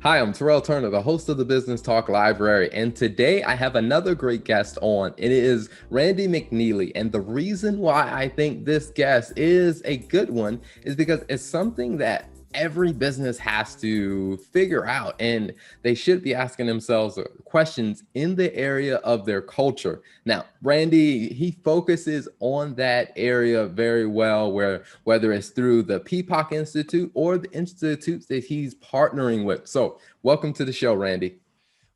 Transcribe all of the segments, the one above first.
Hi, I'm Terrell Turner, the host of the Business Talk Library, and today I have another great guest on. It is Randy McNeely, and the reason why I think this guest is a good one is because it's something that every business has to figure out, and they should be asking themselves questions in the area of their culture. Now, Randy, he focuses on that area very well, where whether it's through the Peacock Institute or the institutes that he's partnering with. So, welcome to the show, Randy.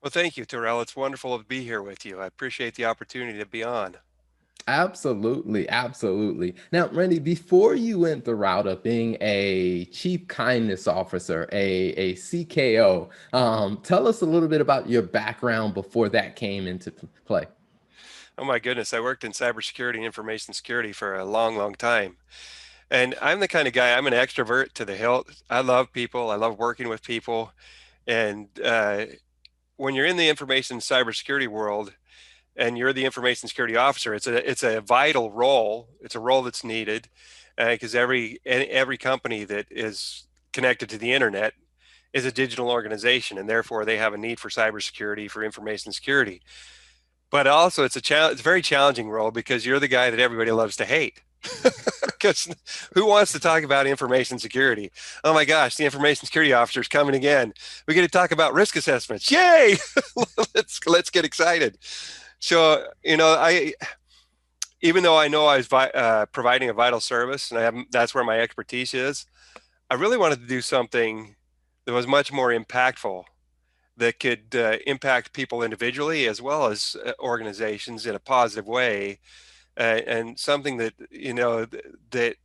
Well, thank you, Terrell. It's wonderful to be here with you. I appreciate the opportunity to be on. Absolutely, absolutely. Now, Randy, before you went the route of being a chief kindness officer, a CKO, tell us a little bit about your background before that came into play. Oh my goodness, I worked in cybersecurity and information security for a long, long time. And I'm the kind of guy, I'm an extrovert to the hilt. I love people. I love working with people. And when you're in the information cybersecurity world and you're the information security officer, it's a vital role. It's a role that's needed because every company that is connected to the internet is a digital organization, and therefore they have a need for cybersecurity, for information security. But also, it's a very challenging role because you're the guy that everybody loves to hate. Because who wants to talk about information security? Oh my gosh, the information security officer is coming again. We get to talk about risk assessments. Yay! let's get excited. So I even though I know I was providing a vital service, and that's where my expertise is. I really wanted to do something that was much more impactful, that could impact people individually as well as organizations in a positive way, and something that that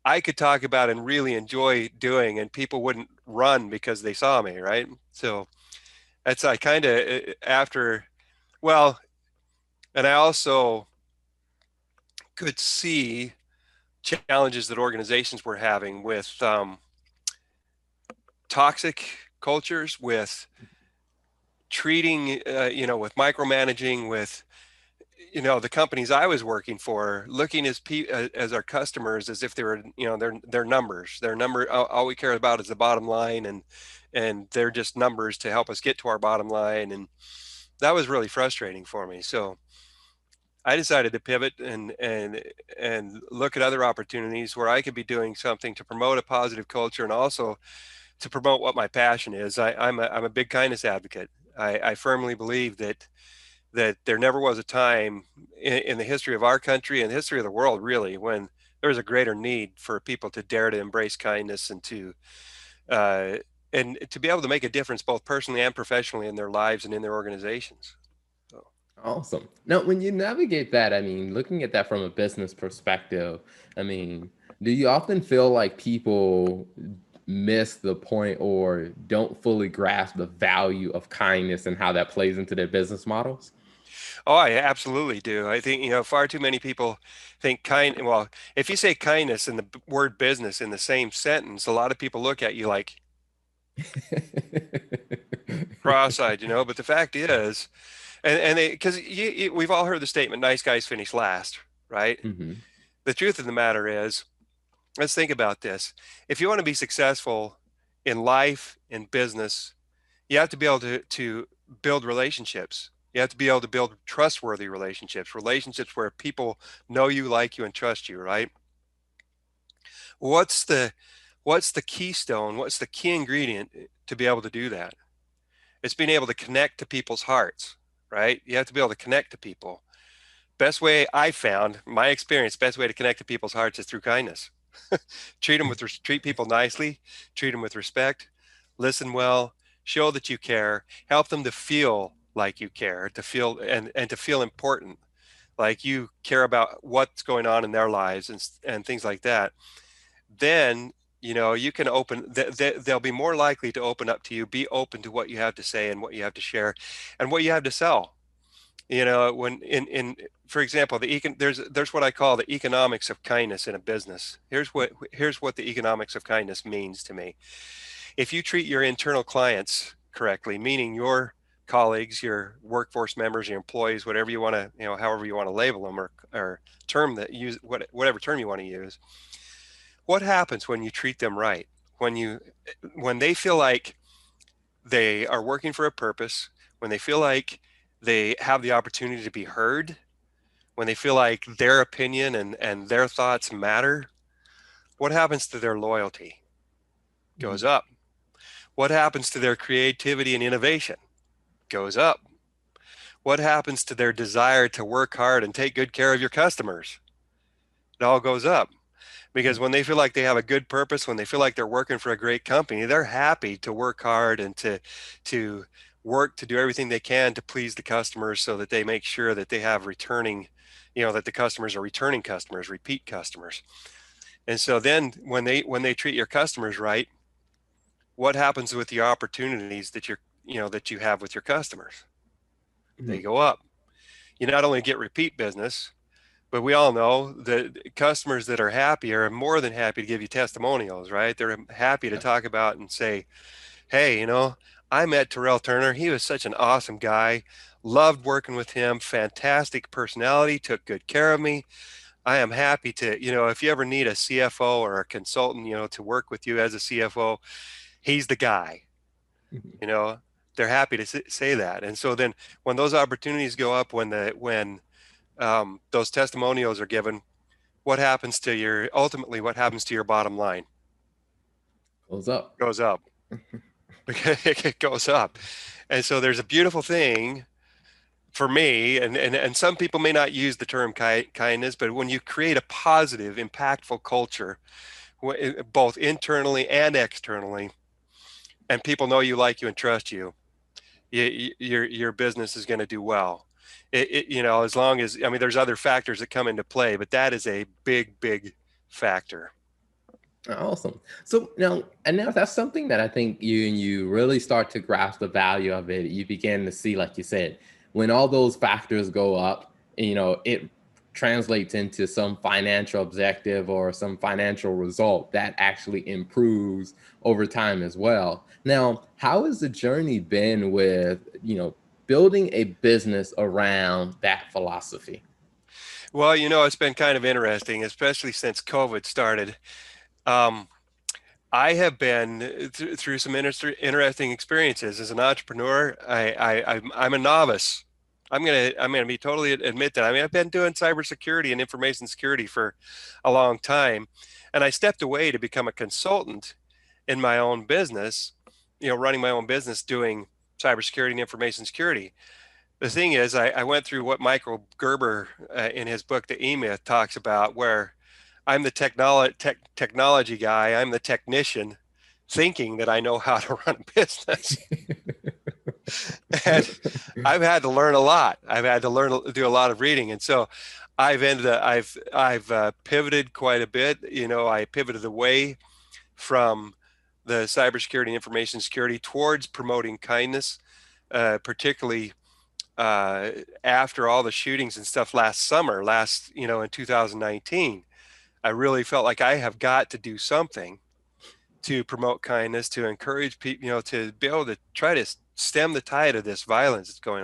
I could talk about and really enjoy doing, and people wouldn't run because they saw me, right? So that's I kind of after well, and I also could see challenges that organizations were having with toxic cultures, with treating, with micromanaging, with the companies I was working for, looking as our customers as if they were, they're numbers. Their number. All we care about is the bottom line, and they're just numbers to help us get to our bottom line. And that was really frustrating for me. So I decided to pivot and look at other opportunities where I could be doing something to promote a positive culture and also to promote what my passion is. I'm a big kindness advocate. I firmly believe that there never was a time in the history of our country and the history of the world, really, when there was a greater need for people to dare to embrace kindness uh, and to be able to make a difference both personally and professionally in their lives and in their organizations. So, Awesome. Now, when you navigate that, I mean, looking at that from a business perspective, I mean, do you often feel like people miss the point or don't fully grasp the value of kindness and how that plays into their business models? oh, I absolutely do. I think far too many people think kind. Well, if you say kindness and the word business in the same sentence, a lot of people look at you like cross-eyed, But the fact is, and they because we've all heard the statement, "Nice guys finish last," right? Hmm. The truth of the matter is, let's think about this. If you want to be successful in life, in business, you have to be able to build relationships. You have to be able to build trustworthy relationships, relationships where people know you, like you, and trust you, right? What's the what's the keystone? What's the key ingredient to be able to do that? It's being able to connect to people's hearts, right? You have to be able to connect to people. Best way I found, my experience, best way to connect to people's hearts is through kindness. Treat people nicely, treat them with respect, listen well, show that you care, help them to feel like you care, to feel and to feel important, like you care about what's going on in their lives and things like that. Then you can they'll be more likely to open up to you, be open to what you have to say and what you have to share and what you have to sell. When in for example, there's what I call the economics of kindness in a business. Here's what the economics of kindness means to me. If you treat your internal clients correctly, meaning your colleagues, your workforce members, your employees, whatever you want to, however you want to label them, or term that use whatever term you want to use, what happens when you treat them right? When they feel like they are working for a purpose, when they feel like they have the opportunity to be heard, when they feel like their opinion and their thoughts matter, what happens to their loyalty? Goes Mhm. up. What happens to their creativity and innovation? Goes up. What happens to their desire to work hard and take good care of your customers? It all goes up. Because when they feel like they have a good purpose, when they feel like they're working for a great company, they're happy to work hard and to work to do everything they can to please the customers so that they make sure that they have returning, that the customers are returning customers, repeat customers. And so then when they treat your customers right, what happens with the opportunities that you have with your customers? They Mhm. go up. You not only get repeat business, but we all know that customers that are happy are more than happy to give you testimonials, right? They're happy to talk about and say, hey, I met Terrell Turner. He was such an awesome guy. Loved working with him. Fantastic personality. Took good care of me. I am happy to, if you ever need a CFO or a consultant, to work with you as a CFO, he's the guy, Mhm. you know. They're happy to say that. And so then when those opportunities go up, when those testimonials are given, what happens to your bottom line? Goes up. Goes up. It goes up. And so there's a beautiful thing for me, and some people may not use the term kindness, but when you create a positive, impactful culture, both internally and externally, and people know you, like you, and trust you, your business is going to do well. As long as, I mean, there's other factors that come into play, but that is a big factor. Awesome. So now, and now that's something that I think you really start to grasp the value of it. You begin to see, like you said, when all those factors go up, it translates into some financial objective or some financial result that actually improves over time as well. Now, how has the journey been with, building a business around that philosophy? Well, it's been kind of interesting, especially since COVID started. Um, I have been through some interesting experiences as an entrepreneur. I'm a novice. I'm gonna be totally admit that. I mean, I've been doing cybersecurity and information security for a long time, and I stepped away to become a consultant in my own business. Running my own business doing cybersecurity and information security. The thing is, I went through what Michael Gerber in his book The E-Myth talks about, where I'm the technology guy. I'm the technician thinking that I know how to run a business. And I've had to learn a lot. I've had to do a lot of reading. And so I've pivoted quite a bit. I pivoted away from the cybersecurity and information security towards promoting kindness, particularly after all the shootings and stuff in 2019. I really felt like I have got to do something to promote kindness, to encourage people, to be able to try to stem the tide of this violence that's going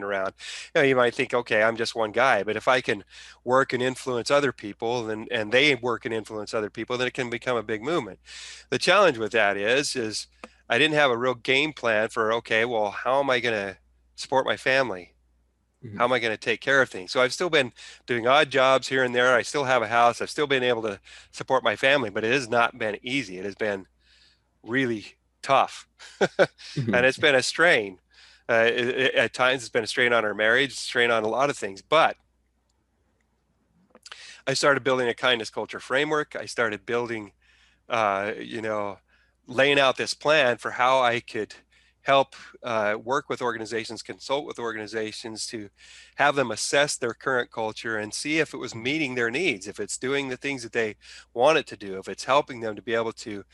around. You might think, okay, I'm just one guy, but if I can work and influence other people, and they work and influence other people, then it can become a big movement. The challenge with that is I didn't have a real game plan for, okay, well, how am I going to support my family? How Mhm. am I going to take care of things? So I've still been doing odd jobs here and there. I still have a house. I've still been able to support my family, but it has not been easy. It has been really tough. And Mhm. it's been a strain. At times, it's been a strain on our marriage, strain on a lot of things. But I started building a kindness culture framework. I started building, uh, you know, laying out this plan for how I could help work with organizations, consult with organizations to have them assess their current culture and see if it was meeting their needs, if it's doing the things that they want it to do, if it's helping them to be able to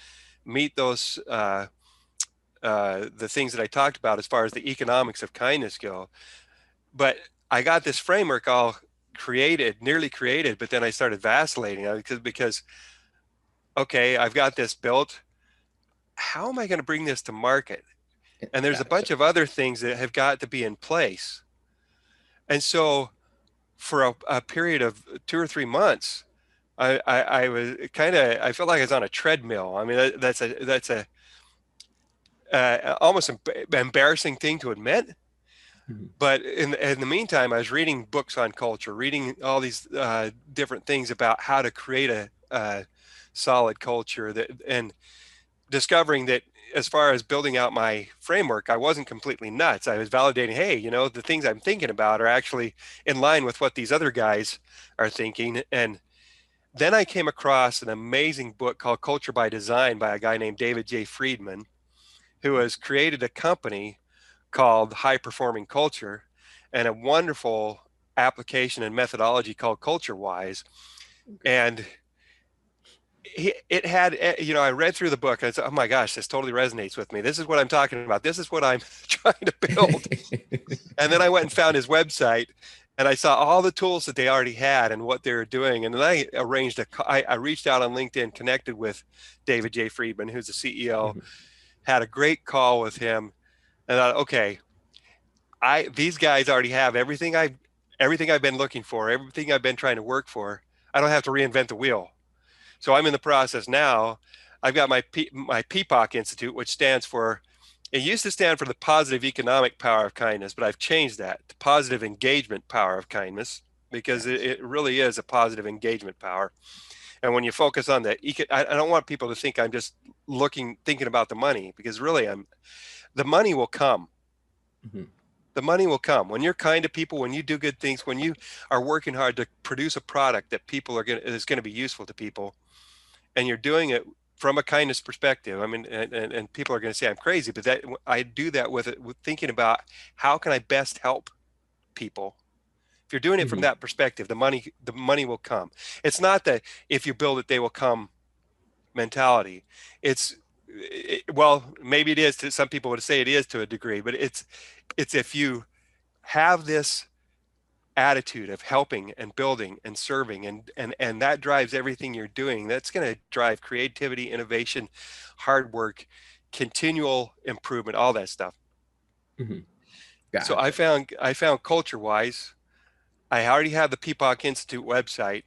meet those the things that I talked about as far as the economics of kindness go. But I got this framework all nearly created, but then I started vacillating because okay, I've got this built. How am I going to bring this to market? And there's a Gotcha. bunch of other things that have got to be in place. And so for a period of 2 or 3 months, I was I felt like I was on a treadmill. I mean, that's a almost embarrassing thing to admit. Mhm. But in the meantime, I was reading books on culture, reading all these different things about how to create a solid culture, and discovering that as far as building out my framework, I wasn't completely nuts. I was validating, hey, the things I'm thinking about are actually in line with what these other guys are thinking. And then I came across an amazing book called Culture by Design by a guy named David J. Friedman, who has created a company called High Performing Culture and a wonderful application and methodology called Culture Wise. And it had, I read through the book and I said, oh my gosh, this totally resonates with me. This is what I'm talking about. This is what I'm trying to build. And then I went and found his website and I saw all the tools that they already had and what they were doing. And then I reached out on LinkedIn, connected with David J. Friedman, who's the CEO, Mhm. had a great call with him. And I thought, okay, these guys already have everything I've been looking for, everything I've been trying to work for. I don't have to reinvent the wheel. So I'm in the process now. I've got my PPOC Institute, which stands for, it used to stand for the Positive Economic Power of Kindness, but I've changed that to Positive Engagement Power of Kindness, because Gotcha. it really is a positive engagement power. And when you focus on I don't want people to think I'm just thinking about the money, because really the money will come. Mhm. The money will come when you're kind to people, when you do good things, when you are working hard to produce a product that is going to be useful to people, and you're doing it from a kindness perspective. I mean, and people are going to say I'm crazy, but that I do that with thinking about how can I best help people. If you're doing it from Mhm. that perspective, the money will come. It's not that if you build it, they will come mentality. Well, maybe it is. To some people would say it is to a degree, but it's if you have this attitude of helping and building and serving, and that drives everything you're doing, that's going to drive creativity, innovation, hard work, continual improvement, all that stuff. Mhm. So Gotcha. I found Culture Wise. I already have the PPOC Institute website,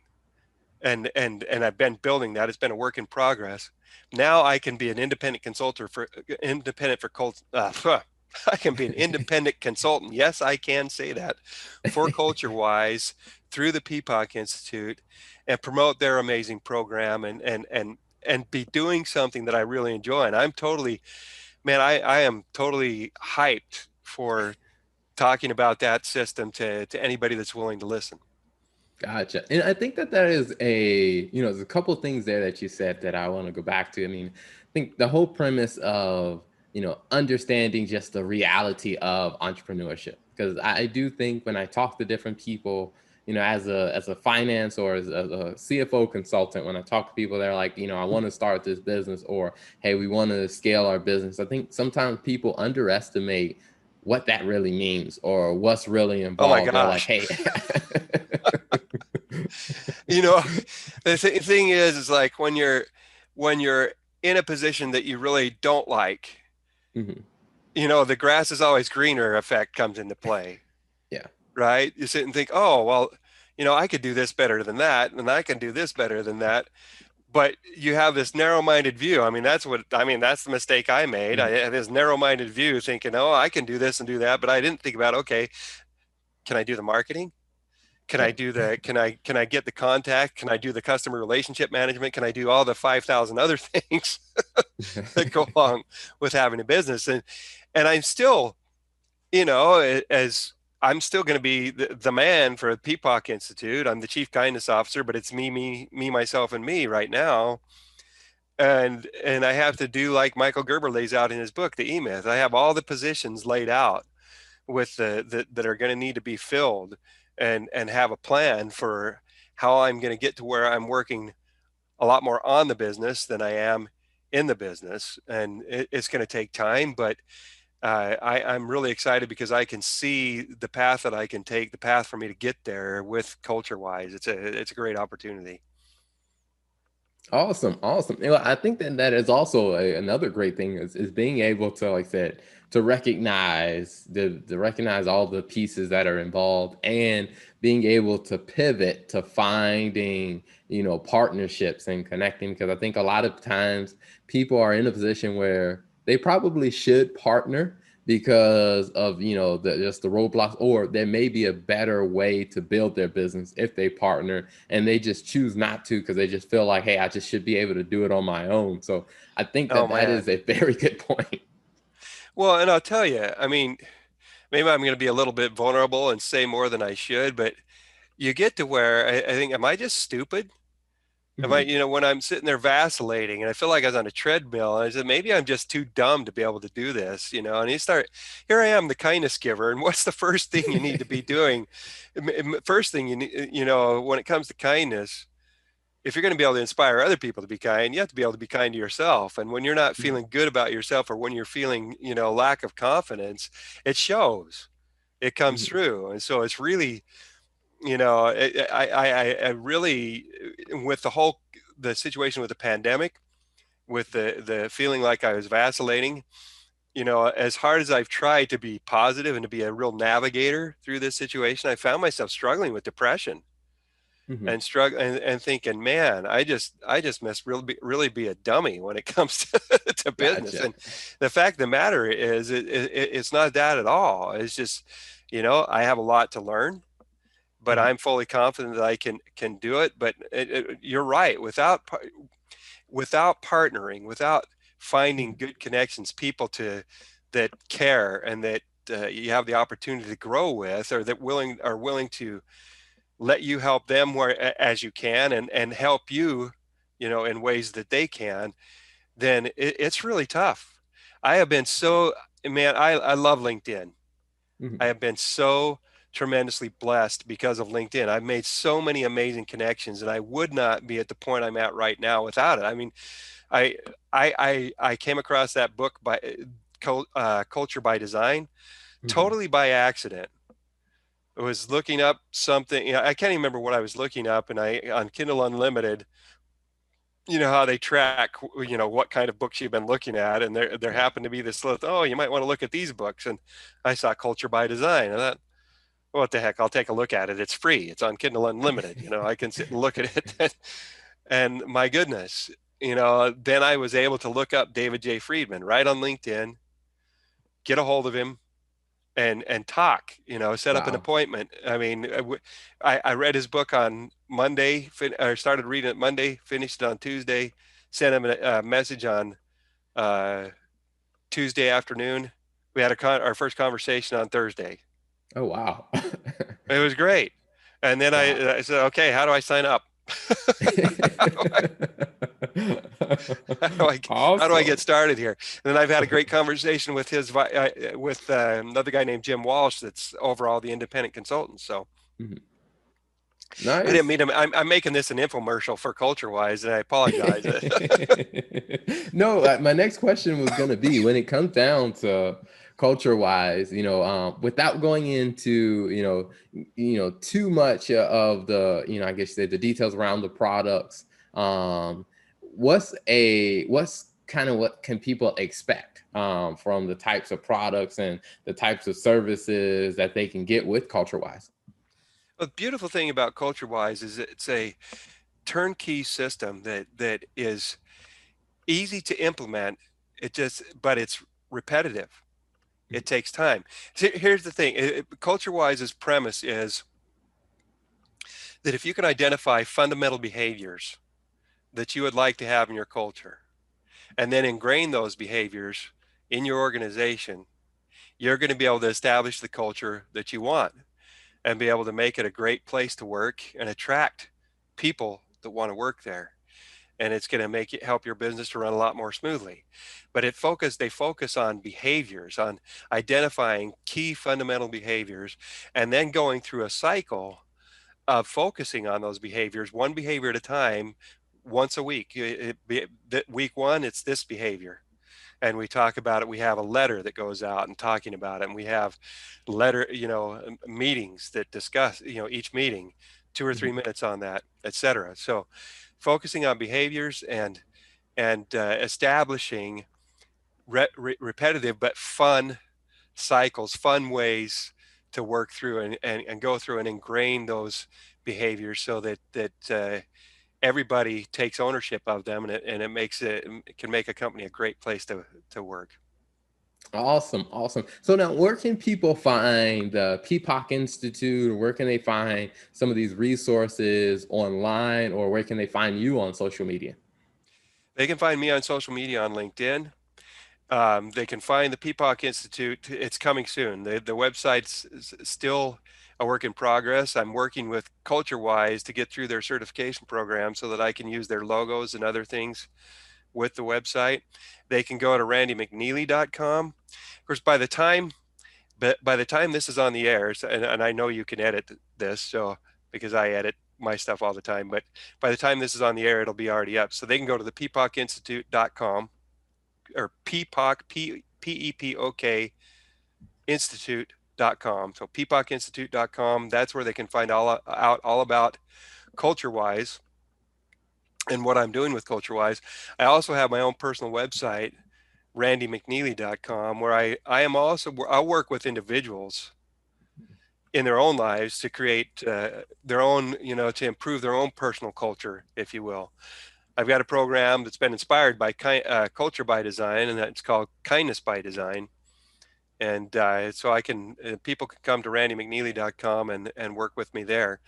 and I've been building that. It's been a work in progress. Now I can be an independent for cult I can be an independent consultant. Yes, I can say that, for Culture Wise, through the PPOC Institute, and promote their amazing program, and be doing something that I really enjoy. And I'm totally, man, I am totally hyped for talking about that system to anybody that's willing to listen. Gotcha. And I think that that is there's a couple of things there that you said that I want to go back to. I mean, I think the whole premise of, understanding just the reality of entrepreneurship. Because I do think when I talk to different people, as a finance or as a CFO consultant, when I talk to people, they're like, I want to start this business, or, hey, we want to scale our business. I think sometimes people underestimate what that really means or what's really Oh my involved. They're like, gosh. hey, you know the thing is like when you're in a position that you really don't like, Mhm. the grass is always greener effect comes into play, Yeah. right? You sit and think, oh well, I could do this better than that, and I can do this better than that. But you have this narrow-minded view. That's the mistake I made. I Mhm. had this narrow-minded view thinking, oh, I can do this and do that, but I didn't think about, okay, can I do the marketing? Yeah. Can I get the contact? Can I do the customer relationship management? Can I do all the 5,000 other things that go along with having a business? And I'm still, as I'm still going to be the man for the PPOC Institute. I'm the chief kindness officer, but it's me, myself, and me right now. And I have to do like Michael Gerber lays out in his book, The E-Myth. I have all the positions laid out with that are going to need to be filled, and have a plan for how I'm going to get to where I'm working a lot more on the business than I am in the business. And it's going to take time, but I'm really excited because I can see the path that I can take, the path for me to get there with Culture Wise. It's a great opportunity. Awesome, awesome. I think that that is also another great thing is being able to, like I said, to recognize to recognize all the pieces that are involved, and being able to pivot to finding, partnerships and connecting. Because I think a lot of times people are in a position where they probably should partner because of just the roadblocks, or there may be a better way to build their business if they partner and they just choose not to because they just feel like, hey, I just should be able to do it on my own. So I think Oh that that is man. a very good point. Well, and I'll tell you, I mean, maybe I'm going to be a little bit vulnerable and say more than I should, but you get to where I think, am I just stupid? Am I, Mhm. when I'm sitting there vacillating and I feel like I was on a treadmill, and I said, maybe I'm just too dumb to be able to do this, and you start, here I am, the kindness giver. And what's the first thing you need to be doing? First thing you need, when it comes to kindness, if you're going to be able to inspire other people to be kind, you have to be able to be kind to yourself. And when you're not Mhm. feeling good about yourself, or when you're feeling, lack of confidence, it shows, it comes Mhm. through. And so it's really, I really, with the situation with the pandemic, with the feeling like I was vacillating, as hard as I've tried to be positive and to be a real navigator through this situation, I found myself struggling with depression Mhm. and and thinking, man, I just must really be a dummy when it comes to business. Gotcha. And the fact of the matter is, it's not that at all. It's just, I have a lot to learn, but Mhm. I'm fully confident that I can do it. But you're right. Without partnering, without finding Mhm. good connections, people that care and that you have the opportunity to grow with, or that are willing to let you help them as you can, and help you, in ways that they can, then it's really tough. I have been so, man, I love LinkedIn. I Mhm. have been so tremendously blessed because of LinkedIn. I've made so many amazing connections, and I would not be at the point I'm at right now without it. I mean, I I came across that book by Culture by Design Mhm. totally by accident. I was looking up something, I can't even remember what I was looking up, and I on Kindle Unlimited, how they track, what kind of books you've been looking at, and there Right. happened to be this list. Oh, you might want to look at these books, and I saw Culture by Design, and that, what the heck? I'll take a look at it. It's free. It's on Kindle Unlimited. I can sit and look at it. And my goodness, then I was able to look up David J. Friedman right on LinkedIn, get a hold of him, and talk. Set up an Wow. appointment. I mean, I read his book on Monday, or started reading it Monday, finished it on Tuesday, sent him a message on uh, Tuesday afternoon. We had our first conversation on Thursday. Oh, wow. It was great. And then Wow. I said, okay, how do I sign up? how do I how do I how do I get Awesome. started here? And then I've had a great conversation with another guy named Jim Walsh that's over all the independent consultants. So Mhm. I didn't Nice. mean to. I'm making this an infomercial for Culture Wise, and I apologize. No, my next question was going to be when it comes down to culture wise, without going into, too much of the, I guess the details around the products. What's kind of what can people expect from the types of products and the types of services that they can get with culture wise? The beautiful thing about Culture Wise is it's a turnkey system that is easy to implement. But it's repetitive. It takes time. So here's the thing. Culture Wise's premise is that if you can identify fundamental behaviors that you would like to have in your culture, and then ingrain those behaviors in your organization, you're going to be able to establish the culture that you want, and be able to make it a great place to work and attract people that want to work there. And it's going to make it help your business to run a lot more smoothly. But they focus on behaviors, on identifying key fundamental behaviors, and then going through a cycle of focusing on those behaviors, one behavior at a time, once a week. Week one, it's this behavior, and we talk about it. We have a letter that goes out and talking about it, and we have meetings that discuss, each meeting, 2 or 3 minutes on that, etc. So focusing on behaviors, and establishing repetitive but fun cycles, fun ways to work through, and go through and ingrain those behaviors, so that everybody takes ownership of them, and it can make a company a great place to work. Awesome, awesome. So now, where can people find the Peacock Institute, or where can they find some of these resources online, or where can they find you on social media? They can find me on social media on LinkedIn. They can find the Peacock Institute. It's coming soon. The website's still a work in progress. I'm working with CultureWise to get through their certification program so that I can use their logos and other things with the website. They can go to randymcneely.com. Of course, by the time this is on the air, and I know you can edit this, so because I edit my stuff all the time, but by the time this is on the air, it'll be already up. So they can go to the peapockinstitute.com, or PEPOK, P-E-P-O-K, institute.com. So peapockinstitute.com, that's where they can find out all about CultureWise and what I'm doing with CultureWise. I also have my own personal website, randymcneely.com, where I'll work with individuals in their own lives to create their own, to improve their own personal culture, if you will. I've got a program that's been inspired by culture by design, and that's called Kindness by Design. And so people can come to randymcneely.com and work with me there.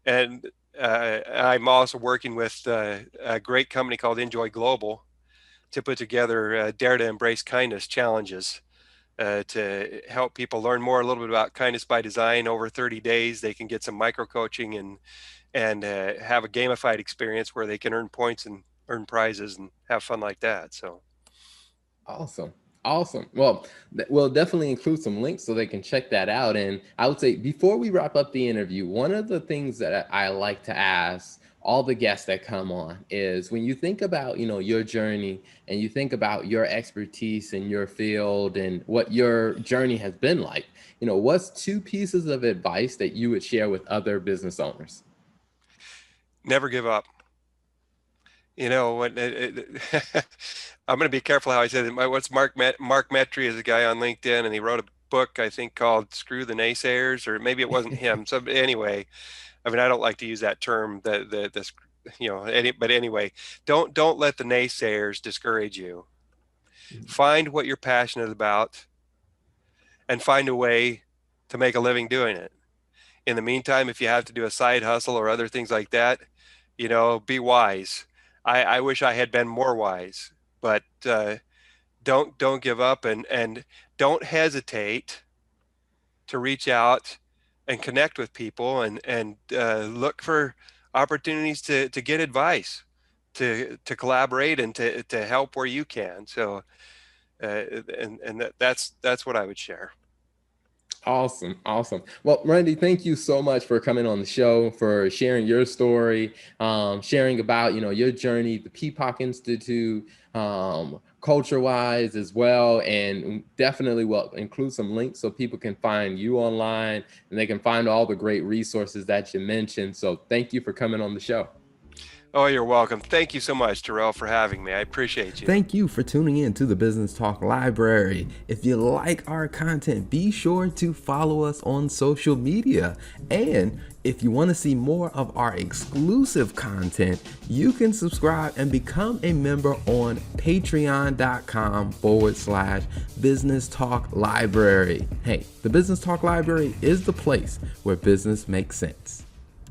And I'm also working with a great company called Enjoy Global to put together Dare to Embrace Kindness challenges to help people learn more a little bit about kindness by design. Over 30 days, they can get some micro coaching and have a gamified experience where they can earn points and earn prizes and have fun like that. So Awesome. Awesome. Well, we'll definitely include some links so they can check that out. And I would say, before we wrap up the interview, one of the things that I like to ask all the guests that come on is, when you think about, your journey, and you think about your expertise in your field and what your journey has been like, what's two pieces of advice that you would share with other business owners? never give up. When I'm going to be careful how I say that. What's Mark Metry is a guy on LinkedIn, and he wrote a book, I think, called "Screw the Naysayers," or maybe it wasn't him. So anyway, I mean, I don't like to use that term. But anyway, don't let the naysayers discourage you. Find what you're passionate about, and find a way to make a living doing it. In the meantime, if you have to do a side hustle or other things like that, be wise. I wish I had been more wise, but don't give up, and don't hesitate to reach out and connect with people, and look for opportunities to get advice, to collaborate, and to help where you can. So that's what I would share. Awesome. Awesome. Well, Randy, thank you so much for coming on the show, for sharing your story, sharing about, your journey, the Peacock Institute, CultureWise as well. And definitely will include some links so people can find you online, and they can find all the great resources that you mentioned. So thank you for coming on the show. Oh, you're welcome. Thank you so much, Terrell, for having me. I appreciate you. Thank you for tuning in to the Business Talk Library. If you like our content, be sure to follow us on social media. And if you want to see more of our exclusive content, you can subscribe and become a member on patreon.com/Business Talk Library. Hey, the Business Talk Library is the place where business makes sense.